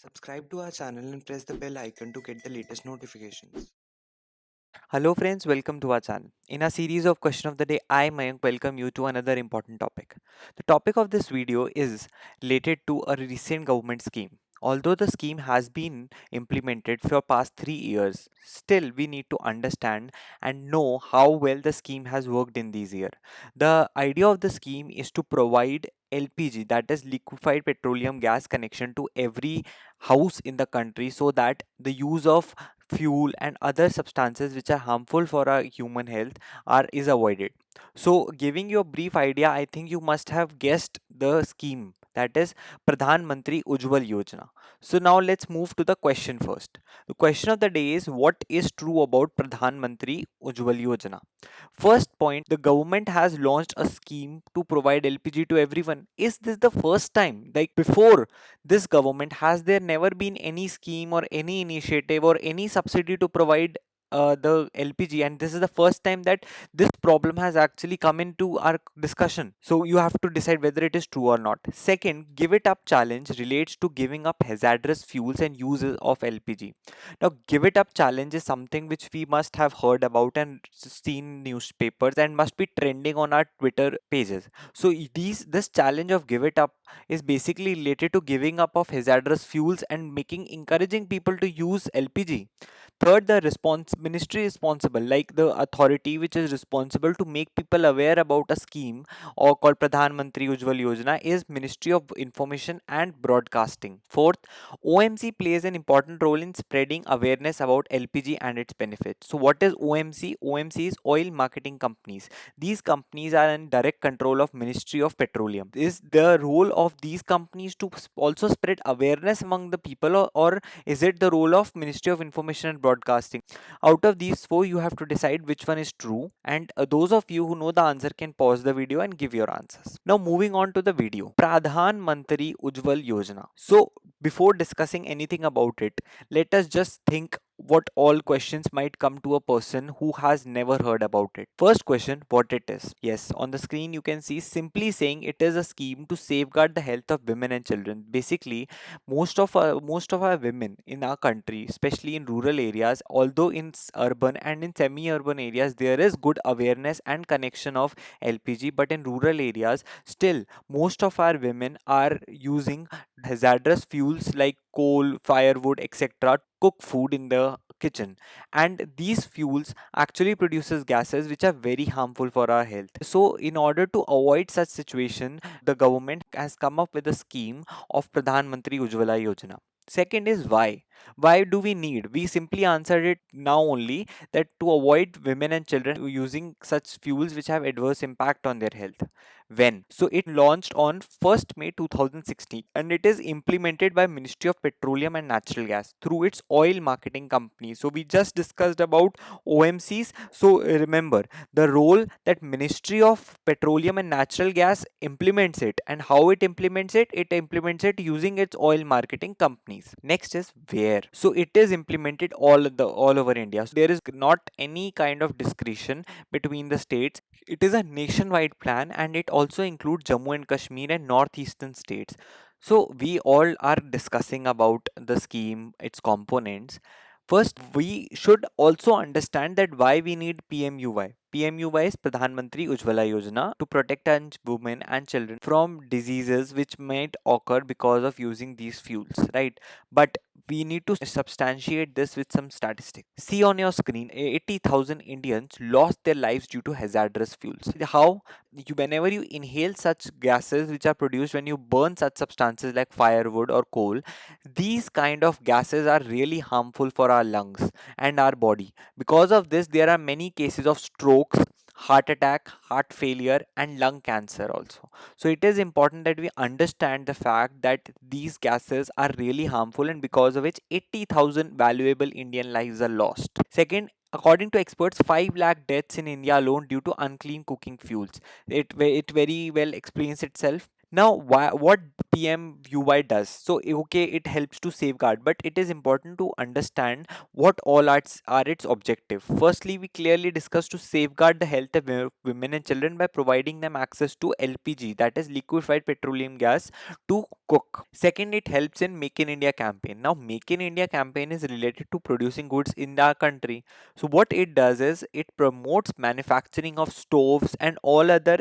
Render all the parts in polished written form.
Subscribe to our channel and press the bell icon to get the latest notifications. Hello friends, welcome to our channel. In our series of question of the day, I Mayank welcome you to another important topic. The topic of this video is related to a recent government scheme. Although the scheme has been implemented for past 3 years, still we need to understand and know how well the scheme has worked in these years. The idea of the scheme is to provide LPG, that is liquefied petroleum gas connection, to every house in the country so that the use of fuel and other substances which are harmful for our human health is avoided. So giving you a brief idea, I think you must have guessed the scheme, that is Pradhan Mantri Ujjwal Yojana. So now let's move to the question first. The question of the day is, what is true about Pradhan Mantri Ujjwal Yojana? First point, the government has launched a scheme to provide LPG to everyone. Is this the first time? Like before this government, has there never been any scheme or any initiative or any subsidy to provide the LPG, and this is the first time that this problem has actually come into our discussion. So you have to decide whether it is true or not. Second, give it up challenge relates to giving up hazardous fuels and uses of LPG. Now, give it up challenge is something which we must have heard about and seen newspapers and must be trending on our Twitter pages. So this challenge of give it up is basically related to giving up of hazardous fuels and making encouraging people to use LPG. Third, the response ministry responsible, like the authority which is responsible to make people aware about a scheme or called Pradhan Mantri Ujjwal Yojana, is Ministry of Information and Broadcasting. Fourth, OMC plays an important role in spreading awareness about LPG and its benefits. So what is OMC? OMC is Oil Marketing Companies. These companies are in direct control of Ministry of Petroleum. Is the role of these companies to also spread awareness among the people, or is it the role of Ministry of Information and Broadcasting? Out of these four, you have to decide which one is true. And those of you who know the answer can pause the video and give your answers. Now, moving on to the video. Pradhan Mantri Ujjwal Yojana. So, before discussing anything about it, let us just think what all questions might come to a person who has never heard about it. First question, what it is. Yes, on the screen you can see simply saying it is a scheme to safeguard the health of women and children. Basically, most of our women in our country, especially in rural areas, although in urban and in semi-urban areas there is good awareness and connection of LPG, but in rural areas still most of our women are using hazardous fuels like coal, firewood, etc. to cook food in the kitchen, and these fuels actually produces gases which are very harmful for our health. So in order to avoid such situation, the government has come up with a scheme of Pradhan Mantri Ujjwala Yojana. Second is why. Why do we need? We simply answered it now only, that to avoid women and children using such fuels which have adverse impact on their health. When? So it launched on 1st May 2016 and it is implemented by Ministry of Petroleum and Natural Gas through its oil marketing company. So we just discussed about OMCs. So remember the role that Ministry of Petroleum and Natural Gas implements it, and how it implements it. It implements it using its oil marketing companies. Next is where. So it is implemented all over India. So there is not any kind of discretion between the states. It is a nationwide plan and it also includes Jammu and Kashmir and northeastern states. So we all are discussing about the scheme, its components. First, we should also understand that why we need PMUY. PMUY is Pradhan Mantri Ujjwala Yojana, to protect women and children from diseases which might occur because of using these fuels, right? But we need to substantiate this with some statistics. See on your screen, 80,000 Indians lost their lives due to hazardous fuels. How? Whenever you inhale such gases which are produced when you burn such substances like firewood or coal, these kind of gases are really harmful for our lungs and our body. Because of this, there are many cases of strokes, heart attack, heart failure, and lung cancer also. So it is important that we understand the fact that these gases are really harmful, and because of which 80,000 valuable Indian lives are lost. Second, according to experts, 5 lakh deaths in India alone due to unclean cooking fuels. It very well explains itself. Now, what PMUY does? So, okay, it helps to safeguard, but it is important to understand what all are its objective. Firstly, we clearly discussed to safeguard the health of women and children by providing them access to LPG, that is liquefied petroleum gas, to cook. Second, it helps in Make in India campaign. Now, Make in India campaign is related to producing goods in our country. So, what it does is it promotes manufacturing of stoves and all other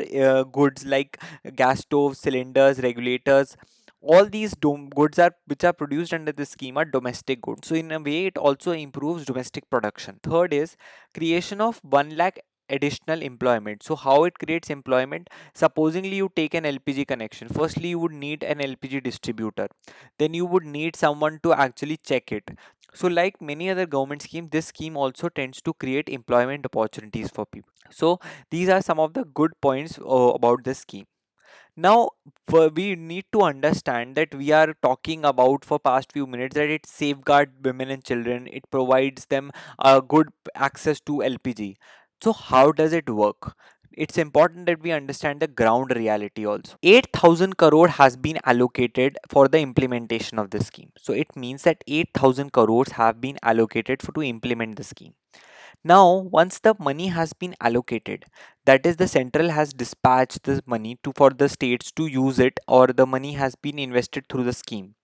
goods like gas stoves, cylinders, regulators. All these goods are which are produced under this scheme are domestic goods. So in a way, it also improves domestic production. Third is creation of 1 lakh additional employment. So how it creates employment? Supposingly you take an LPG connection. Firstly, you would need an LPG distributor. Then you would need someone to actually check it. So like many other government schemes, this scheme also tends to create employment opportunities for people. So these are some of the good points about this scheme. Now, we need to understand that we are talking about for past few minutes that it safeguards women and children. It provides them good access to LPG. So, how does it work? It's important that we understand the ground reality also. 8,000 crore has been allocated for the implementation of this scheme. So, it means that 8,000 crores have been allocated to implement the scheme. Now, once the money has been allocated, that is the central has dispatched this money to for the states to use it, or the money has been invested through the scheme.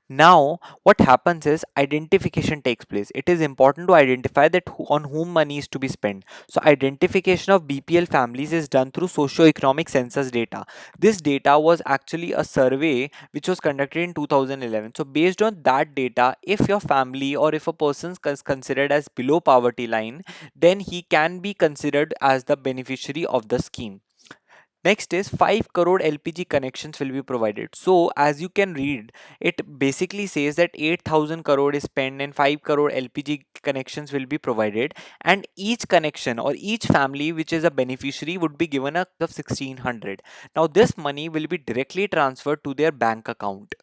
Now, what happens is identification takes place. It is important to identify that on whom money is to be spent. So, identification of BPL families is done through socio-economic census data. This data was actually a survey which was conducted in 2011. So, based on that data, if your family or if a person is considered as below poverty line, then he can be considered as the beneficiary of the scheme. Next is 5 crore LPG connections will be provided. So as you can read, it basically says that 8,000 crore is spent and 5 crore LPG connections will be provided, and each connection or each family which is a beneficiary would be given a of 1600. Now this money will be directly transferred to their bank account.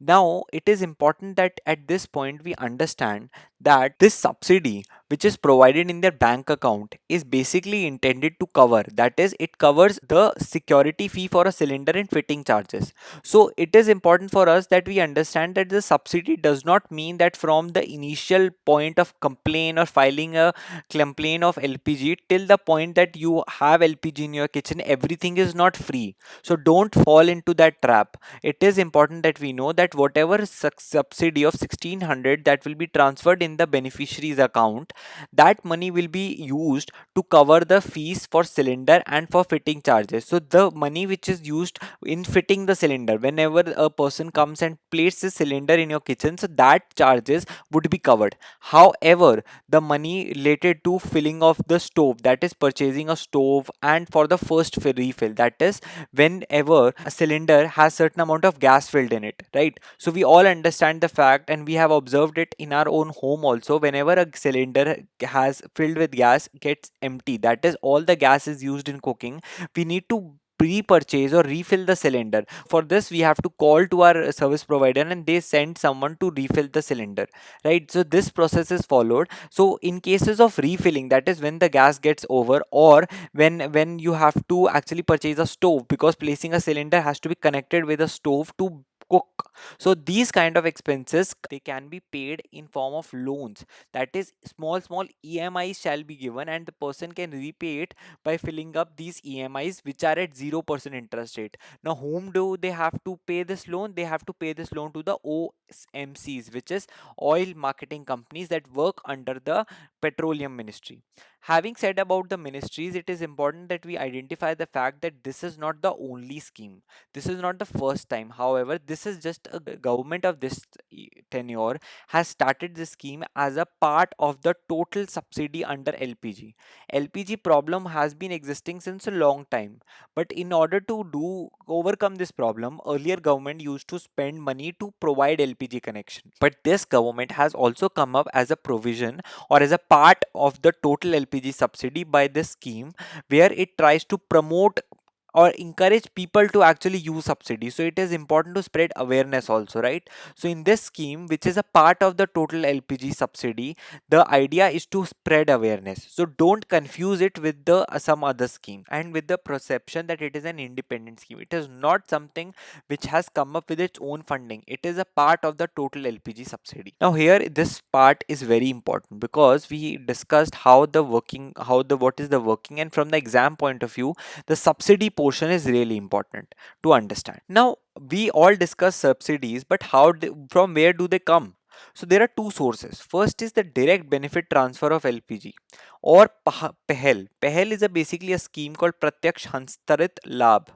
Now, it is important that at this point we understand that this subsidy which is provided in their bank account is basically intended to cover, that is, it covers the security fee for a cylinder and fitting charges. So, it is important for us that we understand that the subsidy does not mean that from the initial point of complaint or filing a complaint of LPG till the point that you have LPG in your kitchen, everything is not free. So, don't fall into that trap. It is important that we know that whatever subsidy of 1600 that will be transferred in the beneficiary's account, that money will be used to cover the fees for cylinder and for fitting charges. So the money which is used in fitting the cylinder, whenever a person comes and places the cylinder in your kitchen, so that charges would be covered. However, the money related to filling of the stove, that is purchasing a stove, and for the first refill, that is whenever a cylinder has certain amount of gas filled in it, right? So we all understand the fact, and we have observed it in our own home also. Whenever a cylinder has filled with gas gets empty, that is all the gas is used in cooking, we need to pre-purchase or refill the cylinder. For this we have to call to our service provider and they send someone to refill the cylinder, right? So this process is followed. So in cases of refilling, that is when the gas gets over, or when you have to actually purchase a stove, because placing a cylinder has to be connected with a stove to cook. So these kind of expenses, they can be paid in form of loans, that is small EMIs shall be given, and the person can repay it by filling up these EMIs which are at 0% interest rate. Now whom do they have to pay this loan? They have to pay this loan to the OMCs, which is oil marketing companies that work under the petroleum ministry. Having said about the ministries, it is important that we identify the fact that this is not the only scheme. This is not the first time. However, this is just a government of this tenure has started this scheme as a part of the total subsidy under LPG. LPG problem has been existing since a long time, but in order to overcome this problem, earlier government used to spend money to provide LPG connection. But this government has also come up as a provision or as a part of the total LPG subsidy by this scheme, where it tries to promote or encourage people to actually use subsidy. So it is important to spread awareness also, right? So in this scheme, which is a part of the total LPG subsidy, the idea is to spread awareness. So don't confuse it with the some other scheme and with the perception that it is an independent scheme. It is not something which has come up with its own funding. It is a part of the total LPG subsidy. Now here this part is very important because we discussed how the working, what is the working, and from the exam point of view, the subsidy portion is really important to understand. Now we all discuss subsidies, but from where do they come? So there are two sources. First is the direct benefit transfer of LPG or PEHL. PEHL is basically a scheme called Pratyaksh Hanstarit Labh.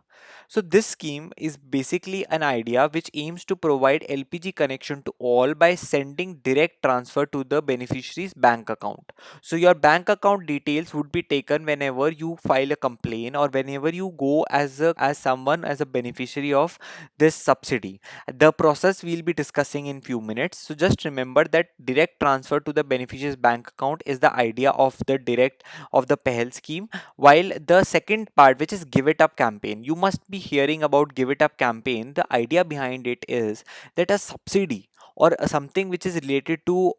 So this scheme is basically an idea which aims to provide LPG connection to all by sending direct transfer to the beneficiary's bank account. So your bank account details would be taken whenever you file a complaint or whenever you go as a beneficiary of this subsidy. The process we'll be discussing in few minutes. So just remember that direct transfer to the beneficiary's bank account is the idea of the PEHL scheme. While the second part, which is Give It Up campaign, you must be hearing about Give It Up campaign. The idea behind it is that a subsidy or something which is related to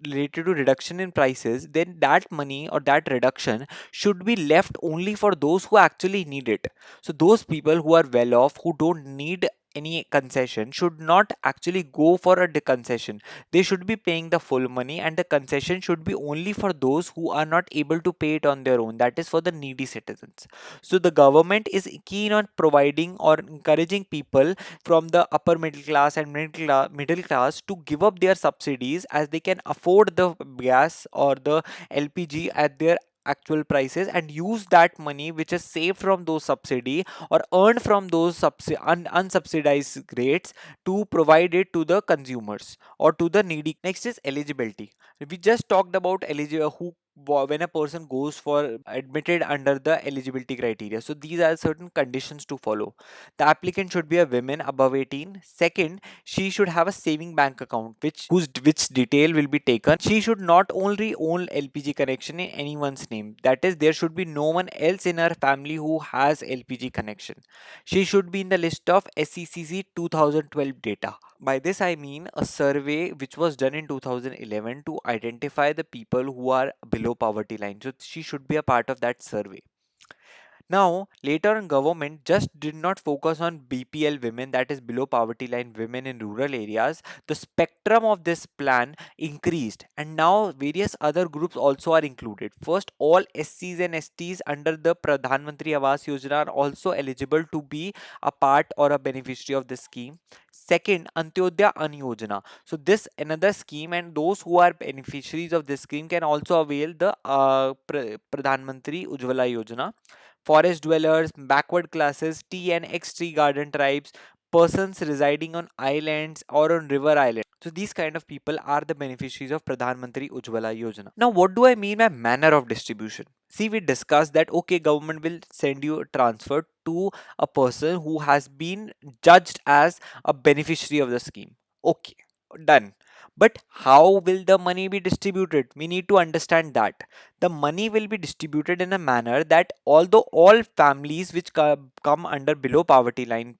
reduction in prices, then that money or that reduction should be left only for those who actually need it. So those people who are well off, who don't need any concession, should not actually go for a concession. They should be paying the full money, and the concession should be only for those who are not able to pay it on their own. That is for the needy citizens. So the government is keen on providing or encouraging people from the upper middle class and middle class to give up their subsidies, as they can afford the gas or the LPG at their actual prices and use that money which is saved from those subsidy or earned from those unsubsidized rates to provide it to the consumers or to the needy. Next is eligibility. We just talked about when a person goes for admitted under the eligibility criteria. So these are certain conditions to follow. The applicant should be a woman above 18. Second, she should have a saving bank account which detail will be taken. She should not only own LPG connection in anyone's name. That is, there should be no one else in her family who has LPG connection. She should be in the list of SECC 2012 data. By this I mean a survey which was done in 2011 to identify the people who are below poverty line. So she should be a part of that survey. Now, later on, government just did not focus on BPL women, that is below poverty line women in rural areas. The spectrum of this plan increased, and now various other groups also are included. First, all SCs and STs under the Pradhan Mantri Awas Yojana are also eligible to be a part or a beneficiary of this scheme. Second, Antyodaya Ann Yojana. So this another scheme, and those who are beneficiaries of this scheme can also avail the Pradhan Mantri Ujjwala Yojana. Forest dwellers, backward classes, tea and ex-tree garden tribes, persons residing on islands or on river islands. So these kind of people are the beneficiaries of Pradhan Mantri Ujjwala Yojana. Now what do I mean by manner of distribution? See, we discussed that okay, government will send you a transfer to a person who has been judged as a beneficiary of the scheme. Okay, done. But how will the money be distributed? We need to understand that the money will be distributed in a manner that although all families which come under below poverty line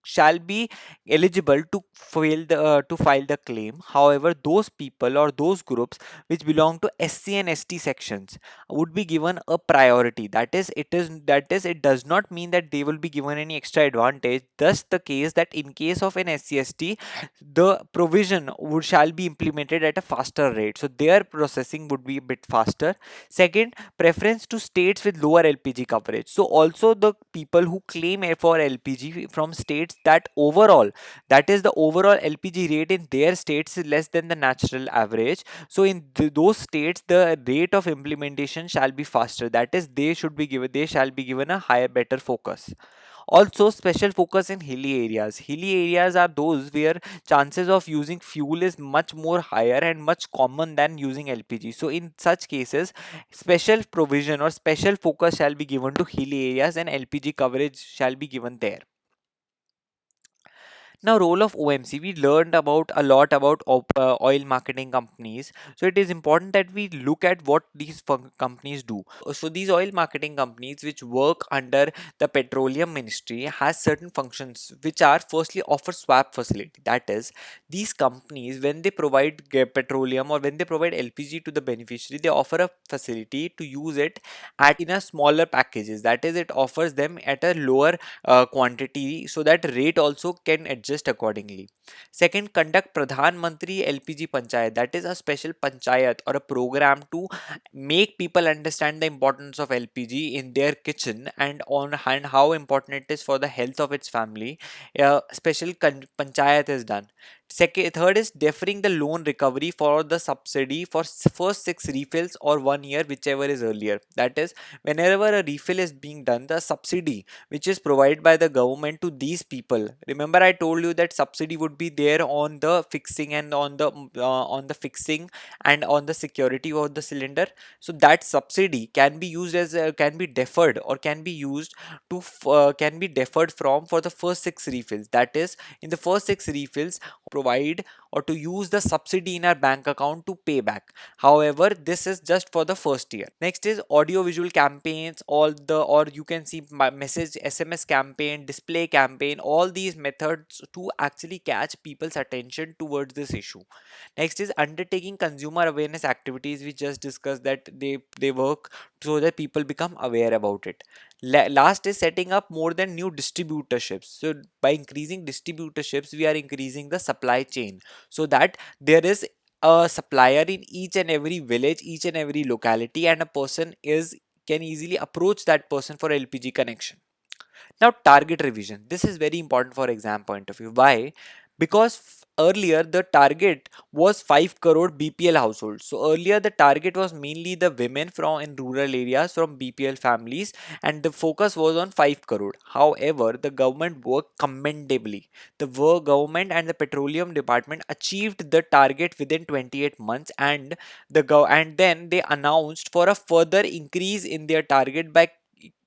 shall be eligible to file the claim. However, those people or those groups which belong to SC and ST sections would be given a priority. It does not mean that they will be given any extra advantage. Thus the case that in case of an SC/ST, the provision shall be implemented at a faster rate, so their processing would be a bit faster. Second, preference to states with lower LPG coverage. So also the people who claim for LPG from states that is the overall LPG rate in their states is less than the national average. So in those states, the rate of implementation shall be faster. That is, they shall be given a higher, better focus. Also, special focus in hilly areas. Hilly areas are those where chances of using fuel is much more higher and much common than using LPG. So in such cases, special provision or special focus shall be given to hilly areas and LPG coverage shall be given there. Now, role of OMC, we learned about a lot about oil marketing companies. So it is important that we look at what these companies do. So these oil marketing companies which work under the petroleum ministry has certain functions which are firstly offer swap facility. That is, these companies when they provide petroleum or when they provide LPG to the beneficiary, they offer a facility to use it at in a smaller packages. That is, it offers them at a lower quantity so that rate also can adjust accordingly. Second, conduct Pradhan Mantri LPG Panchayat. That is a special panchayat or a program to make people understand the importance of LPG in their kitchen and how important it is for the health of its family. Special panchayat is done. Third is deferring the loan recovery for the subsidy for first 6 refills or 1 year, whichever is earlier. That is, whenever a refill is being done, the subsidy which is provided by the government to these people. Remember, I told you that subsidy would be there on the fixing and on the fixing and on the security of the cylinder. So that subsidy can be used as can be deferred or can be used to can be deferred from for the first 6 refills. That is, in the first 6 refills, provide or to use the subsidy in our bank account to pay back. However, this is just for the first year. Next is audio visual campaigns, all the or you can see message SMS campaign, display campaign, all these methods to actually catch people's attention towards this issue. Next is undertaking consumer awareness activities. We just discussed that they work so that people become aware about it. Last is setting up more than new distributorships. So by increasing distributorships, we are increasing the supply chain so that there is a supplier in each and every village, each and every locality, and a person is can easily approach that person for LPG connection. Now, target revision. This is very important for exam point of view. Why? Because earlier the target was 5 crore BPL households. So earlier the target was mainly the women from in rural areas from BPL families, and the focus was on 5 crore. However, the government worked commendably. The government and the petroleum department achieved the target within 28 months, and and then they announced for a further increase in their target by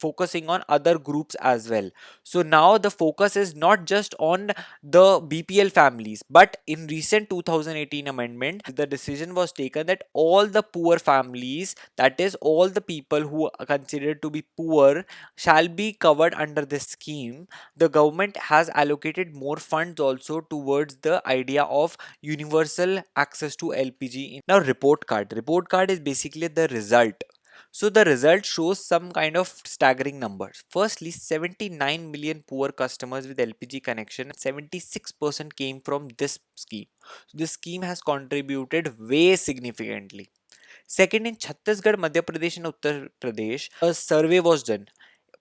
focusing on other groups as well. So now the focus is not just on the BPL families, but in recent 2018 amendment, the decision was taken that all the poor families, that is all the people who are considered to be poor, shall be covered under this scheme. The government has allocated more funds also towards the idea of universal access to LPG. Now, report card is basically the result. So the result shows some kind of staggering numbers. Firstly, 79 million poor customers with LPG connection, 76% came from this scheme. So this scheme has contributed way significantly. Second, in Chhattisgarh, Madhya Pradesh and Uttar Pradesh, a survey was done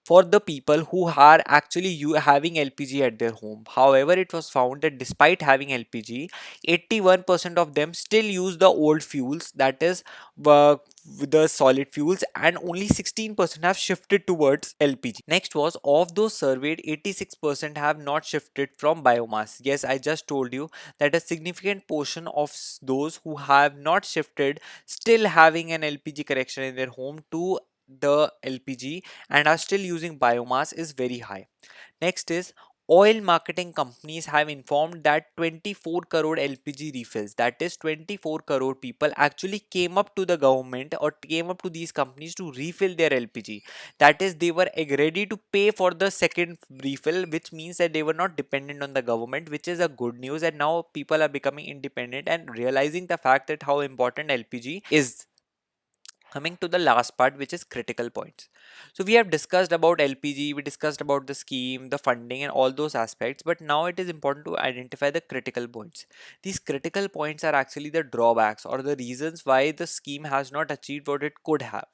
for the people who are actually having LPG at their home. However, it was found that despite having LPG, 81% of them still use the old fuels, that is the solid fuels, and only 16% have shifted towards LPG. Next was, of those surveyed, 86% have not shifted from biomass. Yes, I just told you that a significant portion of those who have not shifted still having an LPG connection in their home to the LPG and are still using biomass is very high. Next is, oil marketing companies have informed that 24 crore LPG refills, that is 24 crore people actually came up to the government or came up to these companies to refill their LPG. That is, they were ready to pay for the second refill, which means that they were not dependent on the government, which is a good news. And now people are becoming independent and realizing the fact that how important LPG is. Coming to the last part, which is critical points. So we have discussed about LPG, we discussed about the scheme, the funding, and all those aspects, but now it is important to identify the critical points. These critical points are actually the drawbacks or the reasons why the scheme has not achieved what it could have.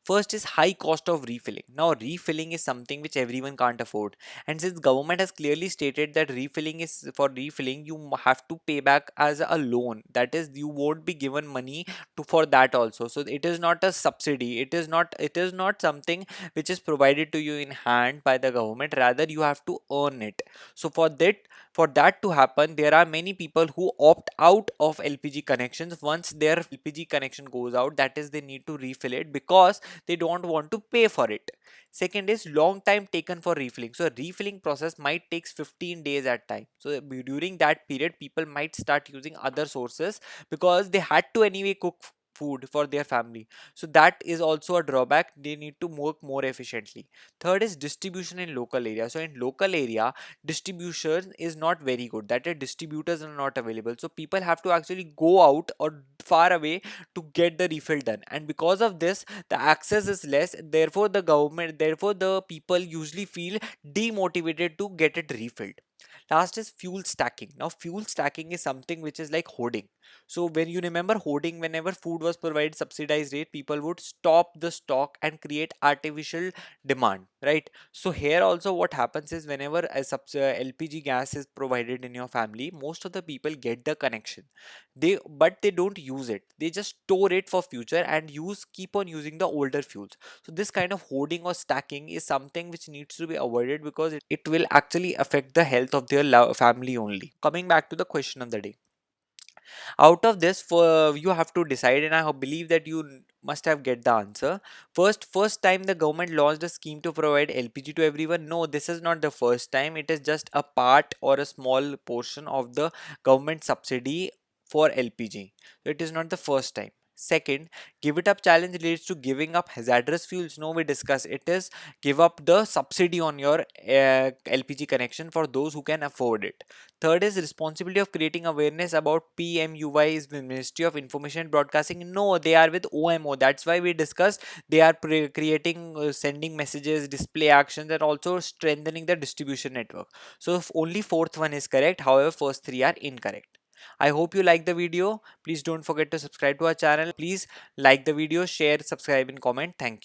First is high cost of refilling. Now refilling is something which everyone can't afford, and since government has clearly stated that refilling is for refilling, you have to pay back as a loan, that is you won't be given money to for that also. So it is not a subsidy, it is not something which is provided to you in hand by the government, rather you have to earn it. So for that to happen, there are many people who opt out of LPG connections once their LPG connection goes out. That is, they need to refill it because they don't want to pay for it. Second is long time taken for refilling. So refilling process might takes 15 days at time. So during that period, people might start using other sources because they had to anyway cook food for their family. So that is also a drawback. They need to work more efficiently. Third is distribution in local area. So in local area, distribution is not very good. That is, distributors are not available. So people have to actually go out or far away to get the refill done. And because of this, the access is less. Therefore the people usually feel demotivated to get it refilled. Last is fuel stacking. Now fuel stacking is something which is like hoarding. So when you remember hoarding, whenever food was provided subsidized rate, people would stop the stock and create artificial demand, right? So here also what happens is, whenever a LPG gas is provided in your family, most of the people get the connection, but they don't use it. They just store it for future and keep on using the older fuels. So this kind of hoarding or stacking is something which needs to be avoided because it will actually affect the health of their family only. Coming back to the question of the day, out of this, for you have to decide, and I believe that you must have get the answer. First time the government launched a scheme to provide LPG to everyone? No, this is not the first time. It is just a part or a small portion of the government subsidy for LPG. So it is not the first time. Second, give it up challenge relates to giving up hazardous fuels. No, we discuss it is give up the subsidy on your LPG connection for those who can afford it. Third is responsibility of creating awareness about PMUY is the Ministry of Information and Broadcasting. No, they are with OMO. That's why we discussed they are creating, sending messages, display actions, and also strengthening the distribution network. So only fourth one is correct. However, first three are incorrect. I hope you like the video. Please don't forget to subscribe to our channel. Please like the video, share, subscribe, and comment. Thank you.